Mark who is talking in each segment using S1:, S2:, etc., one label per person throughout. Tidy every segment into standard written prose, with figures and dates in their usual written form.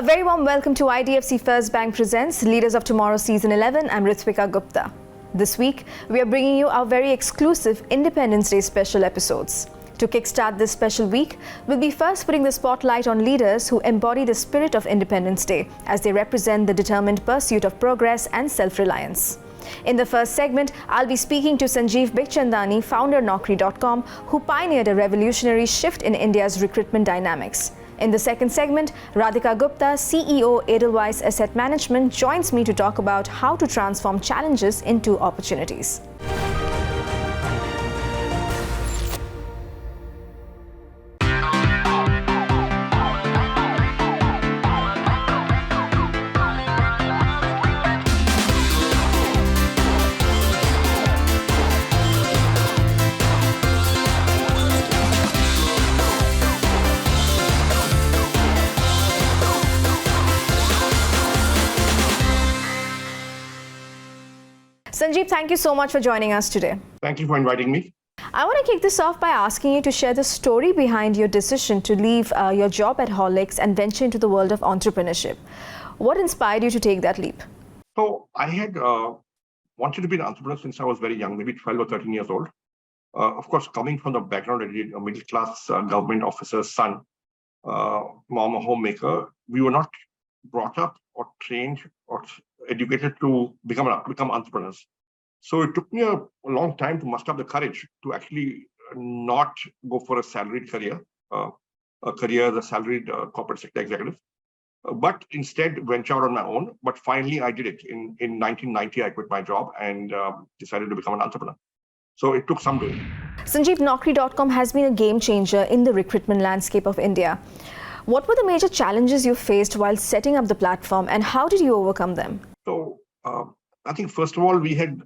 S1: A very warm welcome to IDFC First Bank presents Leaders of Tomorrow Season 11. I'm Ritwika Gupta. This week, we are bringing you our very exclusive Independence Day special episodes. To kickstart this special week, we'll be first putting the spotlight on leaders who embody the spirit of Independence Day as they represent the determined pursuit of progress and self-reliance. In the first segment, I'll be speaking to Sanjeev Bikchandani, founder Naukri.com, who pioneered a revolutionary shift in India's recruitment dynamics. In the second segment, Radhika Gupta, CEO Edelweiss Asset Management, joins me to talk about how to transform challenges into opportunities. Sanjeev, thank you so much for joining us today.
S2: Thank you for inviting me.
S1: I want to kick this off by asking you to share the story behind your decision to leave your job at Horlicks and venture into the world of entrepreneurship. What inspired you to take that leap?
S2: So I had wanted to be an entrepreneur since I was very young, maybe 12 or 13 years old. Of course, coming from the background, a middle-class government officer's son, mom a homemaker, we were not brought up or trained or educated to become entrepreneurs. So it took me a long time to muster up the courage to actually not go for a salaried career, a career as a salaried corporate sector executive, but instead venture out on my own. But finally, I did it. In 1990, I quit my job and decided to become an entrepreneur. So it took some doing.
S1: Sanjeev, Naukri.com has been a game changer in the recruitment landscape of India. What were the major challenges you faced while setting up the platform, and how did you overcome them?
S2: So I think, first of all, we had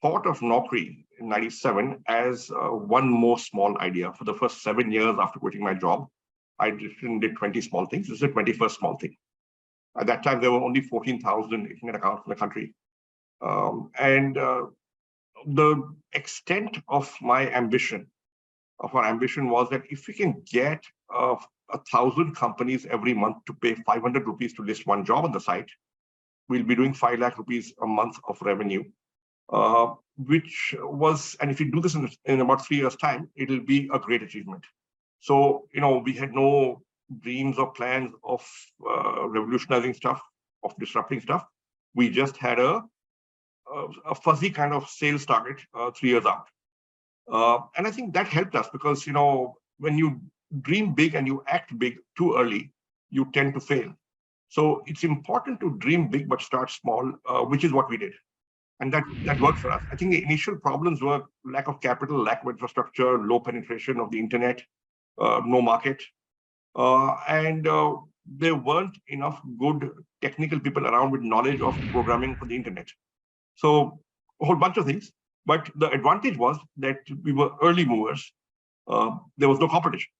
S2: thought of Naukri in 97 as one more small idea. For the first 7 years after quitting my job, I did 20 small things. This is the 21st small thing. At that time, there were only 14,000 internet accounts in the country. The extent of our ambition was that if we can get 1,000 companies every month to pay 500 rupees to list one job on the site, we'll be doing 5 lakh rupees a month of revenue, which was, and if you do this in about 3 years' time, it'll be a great achievement. So, we had no dreams or plans of revolutionizing stuff, of disrupting stuff. We just had a fuzzy kind of sales target 3 years out. And I think that helped us because, when you dream big and you act big too early, you tend to fail. So it's important to dream big but start small, which is what we did. And that worked for us. I think the initial problems were lack of capital, lack of infrastructure, low penetration of the internet, no market. And there weren't enough good technical people around with knowledge of programming for the internet. So a whole bunch of things. But the advantage was that we were early movers. There was no competition.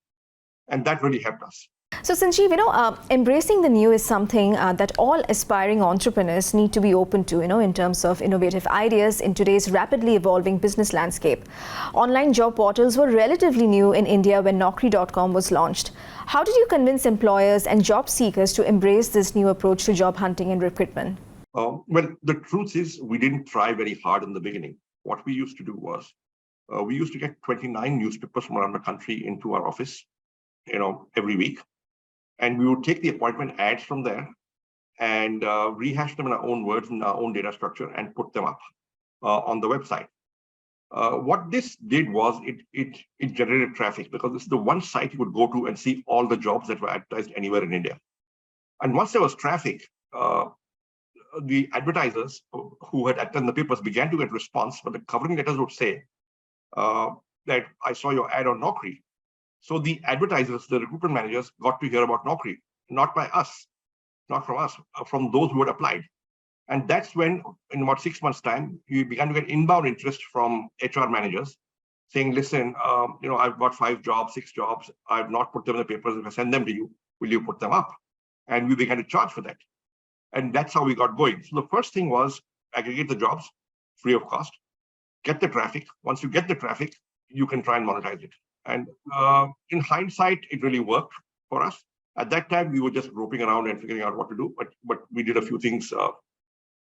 S2: And that really helped us.
S1: So Sanjeev, embracing the new is something that all aspiring entrepreneurs need to be open to, in terms of innovative ideas in today's rapidly evolving business landscape. Online job portals were relatively new in India when Naukri.com was launched. How did you convince employers and job seekers to embrace this new approach to job hunting and recruitment?
S2: Well, the truth is we didn't try very hard in the beginning. What we used to do was we used to get 29 newspapers from around the country into our office, every week. And we would take the appointment ads from there and rehash them in our own words, in our own data structure, and put them up on the website. What this did was it generated traffic because this is the one site you would go to and see all the jobs that were advertised anywhere in India. And once there was traffic, the advertisers who had attended the papers began to get response, but the covering letters would say that I saw your ad on Naukri. So the advertisers, the recruitment managers, got to hear about Naukri, not by us, not from us, from those who had applied. And that's when, in about 6 months' time, we began to get inbound interest from HR managers saying, listen, I've got 5 jobs, 6 jobs. I've not put them in the papers. If I send them to you, will you put them up? And we began to charge for that. And that's how we got going. So the first thing was aggregate the jobs free of cost, get the traffic. Once you get the traffic, you can try and monetize it. And in hindsight, it really worked for us. At that time, we were just groping around and figuring out what to do, but we did a few things,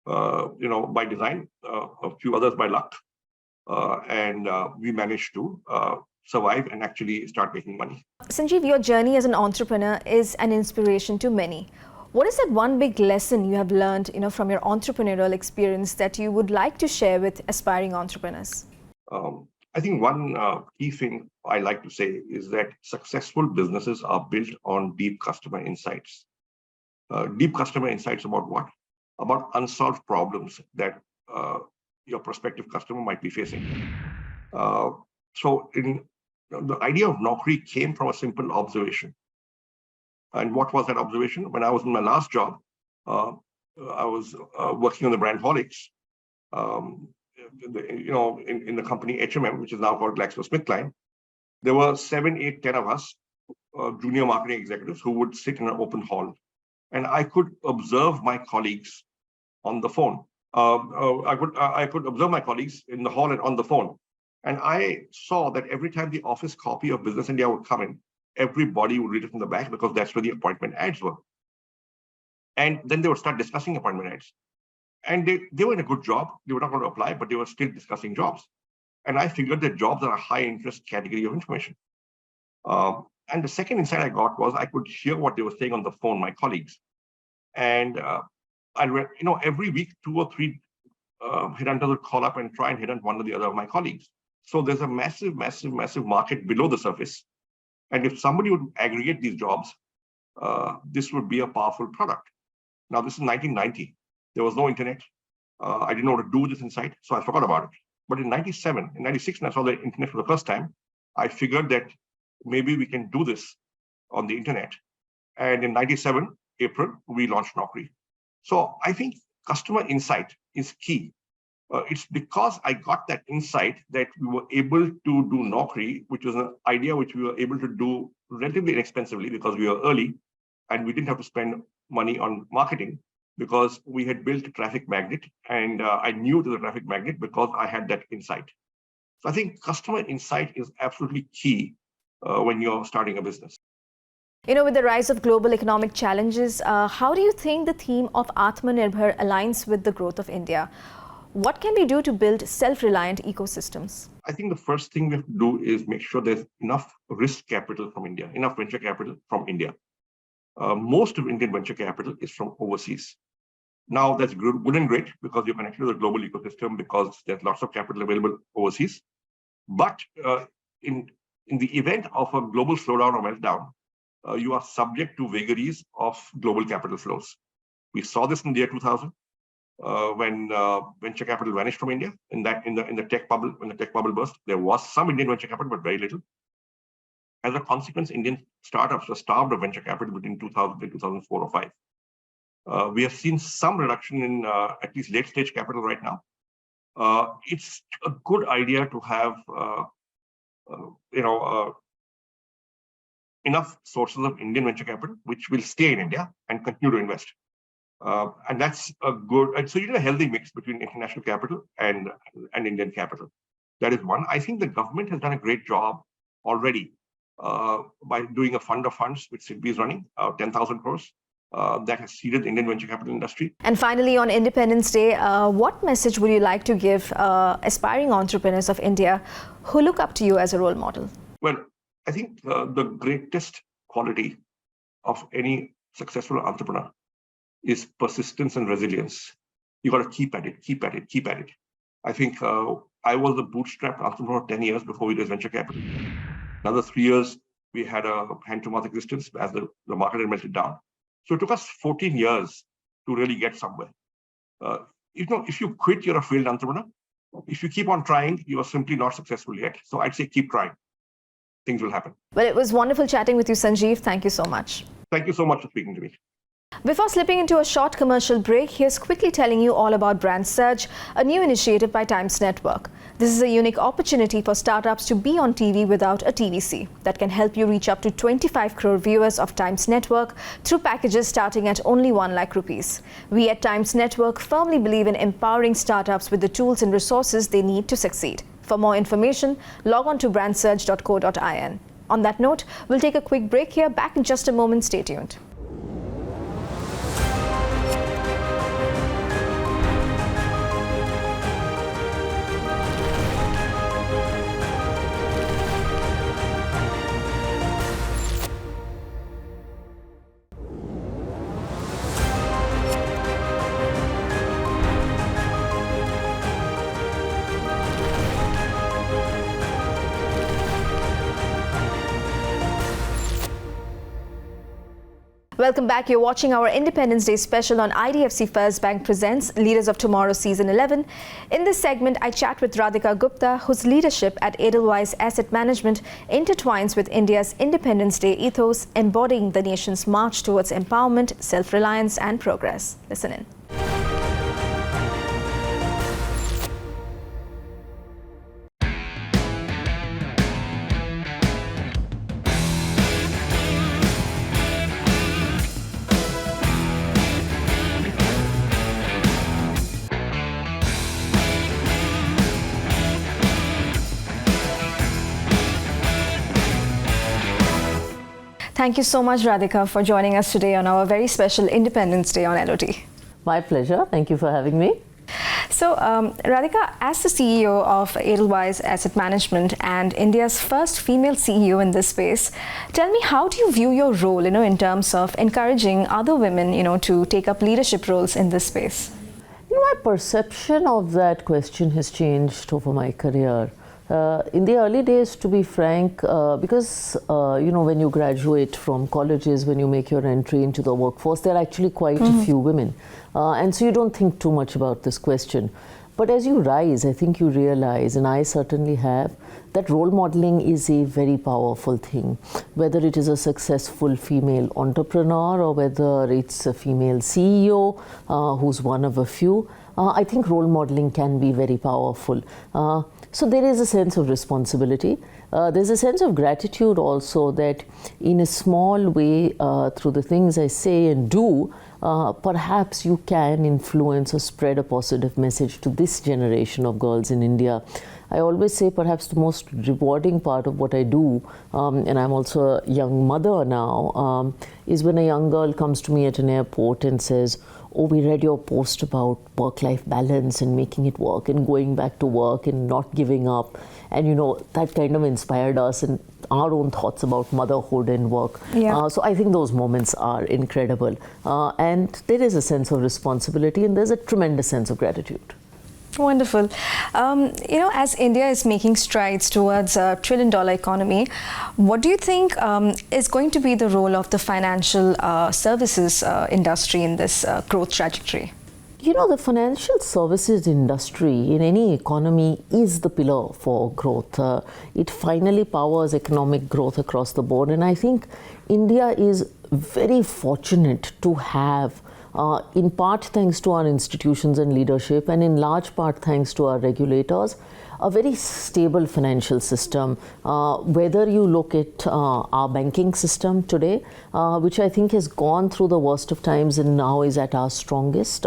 S2: by design, a few others by luck, and we managed to survive and actually start making money.
S1: Sanjeev, your journey as an entrepreneur is an inspiration to many. What is that one big lesson you have learned, from your entrepreneurial experience that you would like to share with aspiring entrepreneurs?
S2: I think one key thing I like to say is that successful businesses are built on deep customer insights. Deep customer insights about what? About unsolved problems that your prospective customer might be facing. So the idea of Naukri came from a simple observation. And what was that observation? When I was in my last job, I was working on the brand Horlicks. In the company HMM, which is now called GlaxoSmithKline, there were 7, 8, 10 of us, junior marketing executives, who would sit in an open hall, and I could observe my colleagues on the phone. I could observe my colleagues in the hall and on the phone, and I saw that every time the office copy of Business India would come in, everybody would read it from the back because that's where the appointment ads were, and then they would start discussing appointment ads. And they were in a good job. They were not going to apply, but they were still discussing jobs. And I figured that jobs are a high interest category of information. And the second insight I got was I could hear what they were saying on the phone, my colleagues. And I read, every week, 2 or 3 headhunters would call up and try and headhunt one or the other of my colleagues. So there's a massive, massive, massive market below the surface. And if somebody would aggregate these jobs, this would be a powerful product. Now, this is 1990. There was no internet. I didn't know what to do with this insight, so I forgot about it. But in 97, in 96, when I saw the internet for the first time, I figured that maybe we can do this on the internet. And in 97, April, we launched Naukri. So I think customer insight is key. It's because I got that insight that we were able to do Naukri, which was an idea which we were able to do relatively inexpensively because we were early and we didn't have to spend money on marketing, because we had built a traffic magnet, and I knew the traffic magnet because I had that insight. So I think customer insight is absolutely key when you're starting a business.
S1: With the rise of global economic challenges, how do you think the theme of Atmanirbhar aligns with the growth of India? What can we do to build self-reliant ecosystems?
S2: I think the first thing we have to do is make sure there's enough risk capital from India, enough venture capital from India. Most of Indian venture capital is from overseas. Now, that's good and great because you're connected to the global ecosystem, because there's lots of capital available overseas. But in the event of a global slowdown or meltdown, you are subject to vagaries of global capital flows. We saw this in the year 2000 when venture capital vanished from India. In the tech bubble, when the tech bubble burst, there was some Indian venture capital, but very little. As a consequence, Indian startups were starved of venture capital between 2000 and 2004 or 5. We have seen some reduction in at least late-stage capital right now. It's a good idea to have, enough sources of Indian venture capital, which will stay in India and continue to invest. And that's a good. And so you need a healthy mix between international capital and Indian capital. That is one. I think the government has done a great job already by doing a fund of funds, which SIDBI is running, 10,000 crores. That has seeded the Indian venture capital industry. And
S1: finally, on Independence Day, what message would you like to give aspiring entrepreneurs of India who look up to you as a role model?
S2: Well, I think the greatest quality of any successful entrepreneur is persistence and resilience. You got to keep at it, keep at it, keep at it. I think I was a bootstrap entrepreneur 10 years before we raised venture capital. Another 3 years, we had a hand-to-mouth existence as the market had melted down. So it took us 14 years to really get somewhere. If you quit, you're a failed entrepreneur. If you keep on trying, you are simply not successful yet. So I'd say keep trying. Things will happen.
S1: Well, it was wonderful chatting with you, Sanjeev. Thank you so much.
S2: Thank you so much for speaking to me.
S1: Before slipping into a short commercial break, here's quickly telling you all about Brand Surge, a new initiative by Times Network. This is a unique opportunity for startups to be on TV without a TVC that can help you reach up to 25 crore viewers of Times Network through packages starting at only 1 lakh rupees. We at Times Network firmly believe in empowering startups with the tools and resources they need to succeed. For more information, log on to brandsurge.co.in. On that note, we'll take a quick break here. Back in just a moment. Stay tuned. Welcome back. You're watching our Independence Day special on IDFC First Bank Presents Leaders of Tomorrow Season 11. In this segment, I chat with Radhika Gupta, whose leadership at Edelweiss Asset Management intertwines with India's Independence Day ethos, embodying the nation's march towards empowerment, self-reliance and progress. Listen in. Thank you so much, Radhika, for joining us today on our very special Independence Day on LOT.
S3: My pleasure. Thank you for having me.
S1: So, Radhika, as the CEO of Edelweiss Asset Management and India's first female CEO in this space, tell me, how do you view your role, in terms of encouraging other women, to take up leadership roles in this space?
S3: My perception of that question has changed over my career. In the early days, to be frank, because when you graduate from colleges, when you make your entry into the workforce, there are actually quite a few women. And so you don't think too much about this question. But as you rise, I think you realize, and I certainly have, that role modeling is a very powerful thing. Whether it is a successful female entrepreneur or whether it's a female CEO who's one of a few, I think role modeling can be very powerful. So there is a sense of responsibility. There's a sense of gratitude also that in a small way, through the things I say and do, perhaps you can influence or spread a positive message to this generation of girls in India. I always say perhaps the most rewarding part of what I do, and I'm also a young mother now, is when a young girl comes to me at an airport and says, "Oh, we read your post about work-life balance and making it work and going back to work and not giving up." And that kind of inspired us and our own thoughts about motherhood and work.
S1: Yeah.
S3: So I think those moments are incredible. And there is a sense of responsibility and there's a tremendous sense of gratitude.
S1: Wonderful. As India is making strides towards a $1 trillion economy, what do you think is going to be the role of the financial services industry in this growth trajectory?
S3: The financial services industry in any economy is the pillar for growth. It finally powers economic growth across the board. And I think India is very fortunate to have, in part thanks to our institutions and leadership, and in large part thanks to our regulators, a very stable financial system. Whether you look at our banking system today, which I think has gone through the worst of times and now is at our strongest,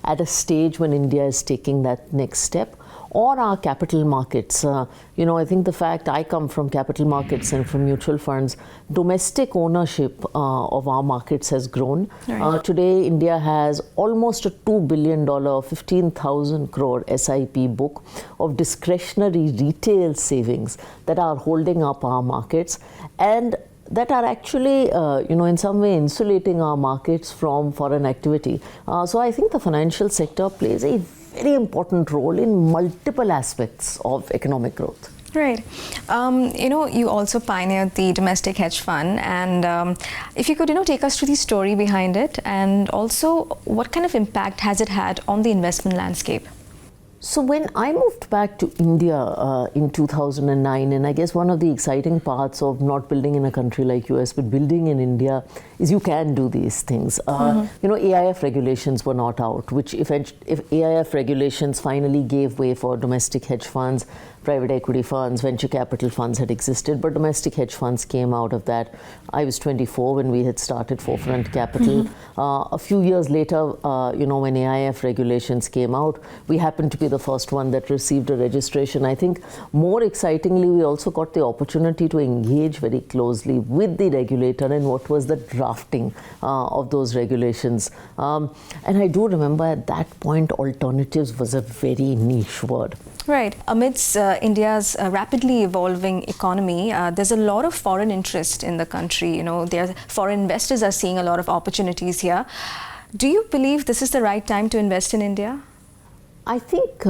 S3: at a stage when India is taking that next step, or our capital markets. I think the fact I come from capital markets and from mutual funds, domestic ownership of our markets has grown.
S1: Right.
S3: Today, India has almost a $2 billion, 15,000 crore SIP book of discretionary retail savings that are holding up our markets and that are actually, in some way insulating our markets from foreign activity. So I think the financial sector plays a very important role in multiple aspects of economic growth.
S1: Right. You also pioneered the domestic hedge fund, and if you could, take us through the story behind it, and also what kind of impact has it had on the investment landscape?
S3: So when I moved back to India in 2009, and I guess one of the exciting parts of not building in a country like US but building in India is you can do these things. AIF regulations were not out, which if AIF regulations finally gave way for domestic hedge funds, private equity funds, venture capital funds had existed, but domestic hedge funds came out of that. I was 24 when we had started Forefront Capital. A few years later, when AIF regulations came out, we happened to be the first one that received a registration. I think more excitingly, we also got the opportunity to engage very closely with the regulator in what was the drafting of those regulations. And I do remember at that point, alternatives was a very niche word.
S1: Right. Amidst India's rapidly evolving economy, there's a lot of foreign interest in the country. Foreign investors are seeing a lot of opportunities here. Do you believe this is the right time to invest in India?
S3: I think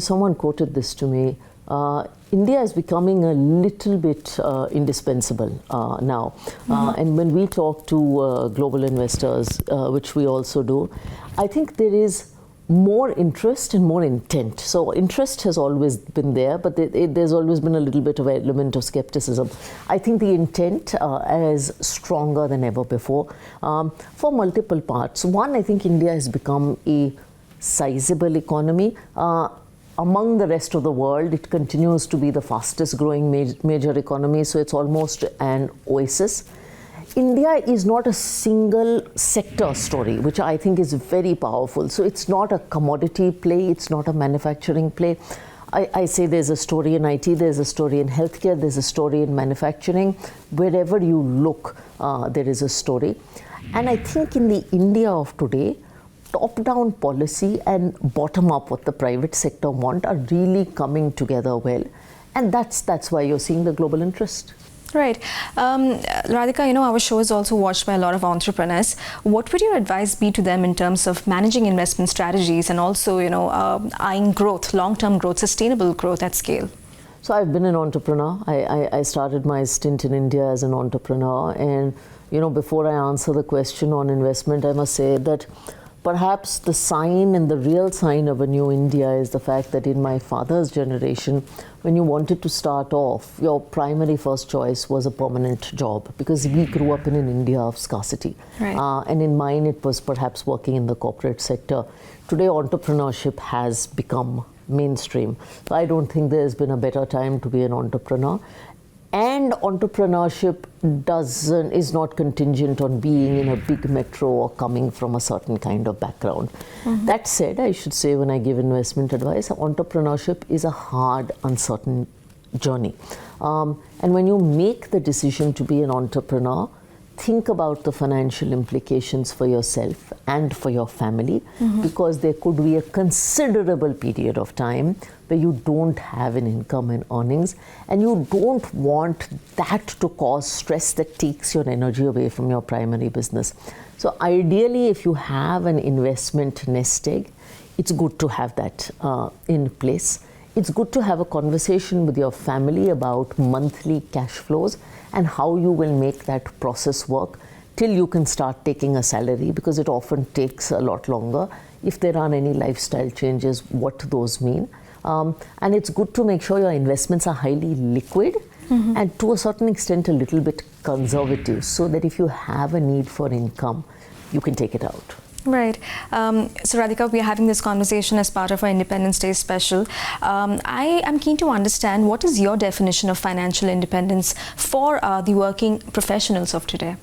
S3: someone quoted this to me. India is becoming a little bit indispensable now. And when we talk to global investors, which we also do, I think there is more interest and more intent. So interest has always been there, but there's always been a little bit of an element of skepticism. I think the intent is stronger than ever before for multiple parts. One, I think India has become a sizable economy. Among the rest of the world, it continues to be the fastest growing major economy, so it's almost an oasis. India is not a single sector story, which I think is very powerful. So it's not a commodity play, it's not a manufacturing play. I say there's a story in IT, there's a story in healthcare, there's a story in manufacturing. Wherever you look, there is a story. And I think in the India of today, top-down policy and bottom-up, what the private sector want, are really coming together well. And that's why you're seeing the global interest.
S1: Right. Radhika, our show is also watched by a lot of entrepreneurs. What would your advice be to them in terms of managing investment strategies and also, eyeing growth, long-term growth, sustainable growth at scale?
S3: So I've been an entrepreneur. I started my stint in India as an entrepreneur. And, before I answer the question on investment, I must say that perhaps the sign and the real sign of a new India is the fact that in my father's generation, when you wanted to start off, your primary first choice was a permanent job, because we grew up in an India of scarcity.
S1: Right.
S3: And in mine, it was perhaps working in the corporate sector. Today, entrepreneurship has become mainstream. So I don't think there's been a better time to be an entrepreneur. And entrepreneurship is not contingent on being in a big metro or coming from a certain kind of background. That said, I should say, when I give investment advice, entrepreneurship is a hard, uncertain journey. And when you make the decision to be an entrepreneur, think about the financial implications for yourself and for your family, because there could be a considerable period of time where you don't have an income and earnings, and you don't want that to cause stress that takes your energy away from your primary business. So ideally, if you have an investment nest egg, it's good to have that in place. It's good to have a conversation with your family about monthly cash flows and how you will make that process work till you can start taking a salary, because it often takes a lot longer. If there are any lifestyle changes, what those mean. And it's good to make sure your investments are highly liquid and to a certain extent a little bit conservative, so that if you have a need for income, you can take it out.
S1: Right. So Radhika, we are having this conversation as part of our Independence Day special. I am keen to understand, what is your definition of financial independence for the working professionals of today?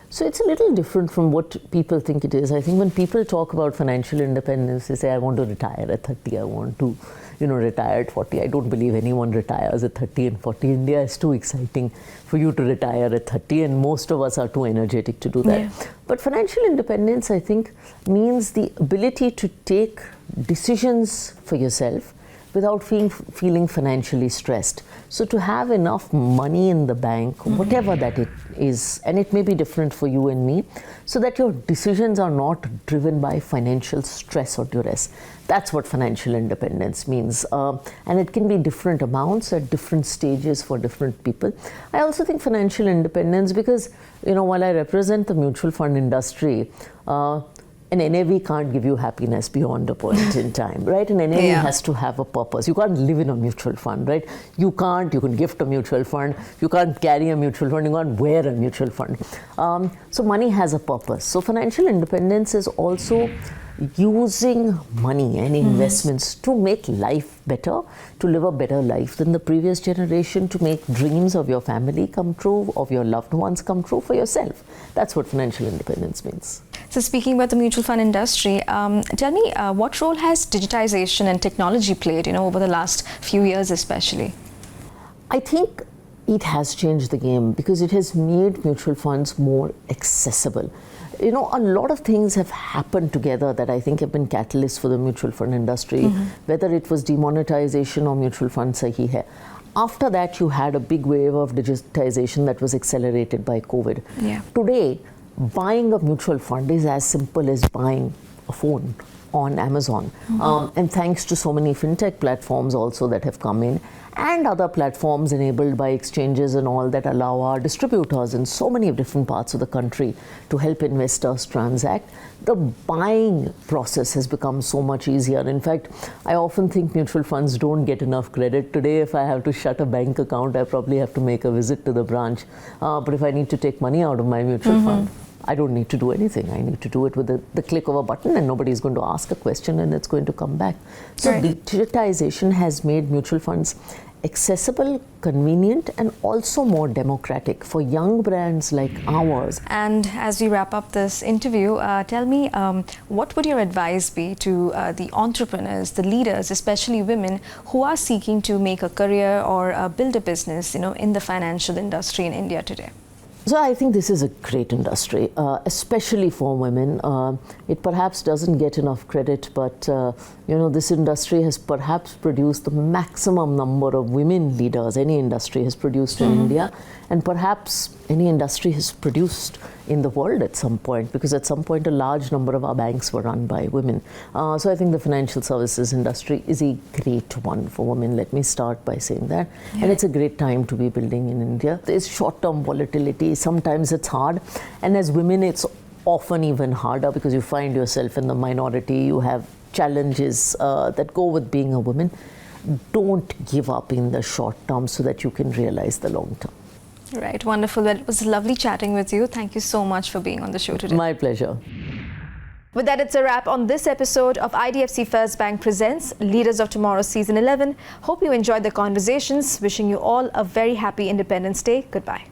S3: So it's a little different from what people think it is. I think when people talk about financial independence, they say, I want to retire at 30, I want to retire at 40. I don't believe anyone retires at 30 and 40. India is too exciting for you to retire at 30, and most of us are too energetic to do that. Yeah. But financial independence, I think, means the ability to take decisions for yourself without feeling financially stressed. So to have enough money in the bank, whatever that it is, and it may be different for you and me, so that your decisions are not driven by financial stress or duress. That's what financial independence means. And it can be different amounts at different stages for different people. I also think financial independence, because, while I represent the mutual fund industry, an NAV can't give you happiness beyond a point in time, right? An NAV has to have a purpose. You can't live in a mutual fund, right? You can gift a mutual fund. You can't carry a mutual fund. You can't wear a mutual fund. So money has a purpose. So financial independence is also using money and investments to make life better, to live a better life than the previous generation, to make dreams of your family come true, of your loved ones come true for yourself. That's what financial independence means.
S1: So speaking about the mutual fund industry, tell me what role has digitization and technology played, over the last few years especially?
S3: I think it has changed the game because it has made mutual funds more accessible. A lot of things have happened together that I think have been catalysts for the mutual fund industry, whether it was demonetization or mutual fund sahi hai. After that, you had a big wave of digitization that was accelerated by COVID.
S1: Yeah.
S3: Today, buying a mutual fund is as simple as buying a phone on Amazon. And thanks to so many fintech platforms also that have come in, and other platforms enabled by exchanges and all that allow our distributors in so many different parts of the country to help investors transact, the buying process has become so much easier. In fact, I often think mutual funds don't get enough credit. Today, if I have to shut a bank account, I probably have to make a visit to the branch. But if I need to take money out of my mutual fund, I don't need to do anything. I need to do it with the click of a button, and nobody's going to ask a question and it's going to come back. So digitization has made mutual funds accessible, convenient, and also more democratic for young brands like ours.
S1: And as we wrap up this interview, tell me, what would your advice be to the entrepreneurs, the leaders, especially women who are seeking to make a career or build a business, in the financial industry in India today?
S3: So I think this is a great industry, especially for women. It perhaps doesn't get enough credit, but this industry has perhaps produced the maximum number of women leaders any industry has produced in India, and perhaps any industry has produced in the world at some point, because at some point a large number of our banks were run by women. So I think the financial services industry is a great one for women. Let me start by saying that. And it's a great time to be building in India. There's short-term volatility. Sometimes it's hard. And as women, it's often even harder because you find yourself in the minority. You have challenges that go with being a woman. Don't give up in the short term so that you can realize the long term.
S1: Right, wonderful. Well, it was lovely chatting with you. Thank you so much for being on the show today.
S3: My pleasure.
S1: With that, it's a wrap on this episode of IDFC First Bank Presents Leaders of Tomorrow Season 11. Hope you enjoyed the conversations. Wishing you all a very happy Independence Day. Goodbye.